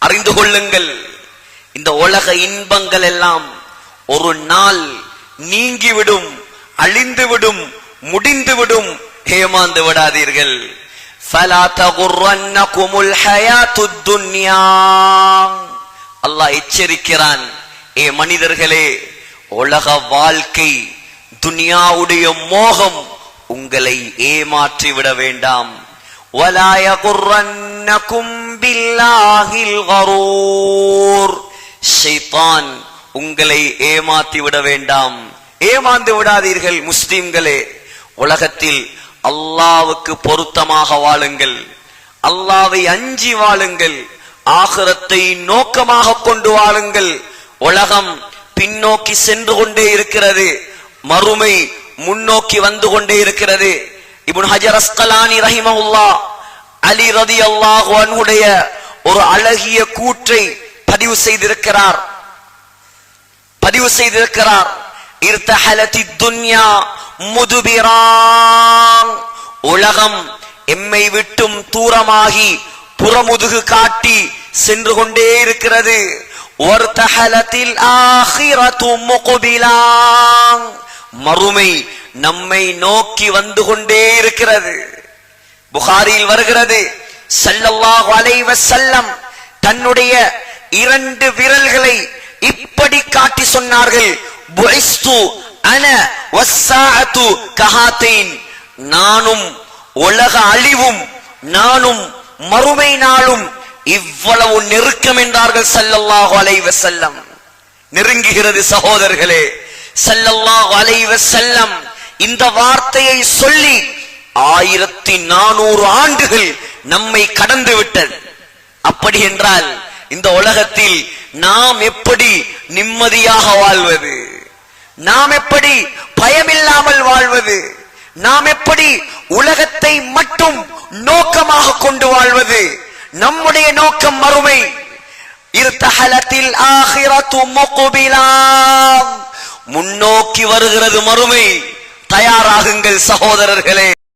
அறிந்து கொள்ளுங்கள், இந்த உலக இன்பங்கள் எல்லாம் ஒரு நாள் நீங்கிவிடும், அழிந்துவிடும், முடிந்துவிடும். ஏமாந்து விடாதீர்கள். ஃபலா தகுர்ரன்னகுமுல் ஹயாத்துத் துன்யா. அல்லாஹ் எச்சரிக்கிறான், ஏ மனிதர்களே, உலக வாழ்க்கை, துனியாவுடைய மோகம் உங்களை ஏமாற்றி விட வேண்டாம். வலா யகுர்ரன்னகும் பில்லாஹில் கரூர். ஷைத்தான் உங்களை ஏமாற்றி விட வேண்டாம். ஏமாந்து விடாதீர்கள். முஸ்லிம்களே, உலகத்தில் அல்லாஹ்வுக்கு பொருத்தமாக வாழுங்கள், அல்லாஹ்வை அஞ்சி வாழுங்கள், ஆகிரத்தை நோக்கமாக கொண்டு வாழுங்கள். உலகம் பின்னோக்கி சென்று கொண்டே இருக்கிறது, மறுமை முன்னோக்கி வந்து கொண்டே இருக்கிறது. இப்னு ஹஜர் அஸ்கலானி ரஹிமஹுல்லாஹ் அலி ரலியல்லாஹு அன்ஹுடைய ஒரு அழகிய கூற்றை பதிவு செய்திருக்கிறார். இர்தஹலத்தித் துன்யா முதுபிரான். உலகம் எம்மை விட்டும் தூரமாகி புறமுதுகு காட்டி சென்று கொண்டே இருக்கிறது. வர்தஹலத்தில் ஆகிரத்து முக்பிலான். மறுமை நம்மை நோக்கி வந்து கொண்டே இருக்கிறது. புகாரியில் வருகிறது, ஸல்லல்லாஹு அலைஹி வஸல்லம் தன்னுடைய 2 விரல்களை இப்படி காட்டி சொன்னார்கள், புஇஸ்து அன வஸ்ஸாஅத்து கஹாத்தைன். நானும் உலக அழிவும் நானும் மறுமை நாளும் இவ்வளவு நெருக்கம் என்றார்கள் ஸல்லல்லாஹு அலைஹி வஸல்லம். நெருங்குகிறது சகோதரர்களே. ஸல்லல்லாஹு அலைஹி வஸல்லம் இந்த வார்த்தையை சொல்லி 1400 ஆண்டுகள் நம்மை கடந்து விட்டது. அப்படி என்றால் இந்த உலகத்தில் நாம் எப்படி நிம்மதியாக வாழ்வது? நாம் எப்படி பயமில்லாமல் வாழ்வது? நாம் எப்படி உலகத்தை மட்டும் நோக்கமாக கொண்டு வாழ்வது? நம்முடைய நோக்கம் மறுமை. இர்தஹலத்தில் ஆகிரத்து முக்பிலான். முன்னோக்கி வருகிறது மறுமை. தயாராகுங்கள் சகோதரர்களே.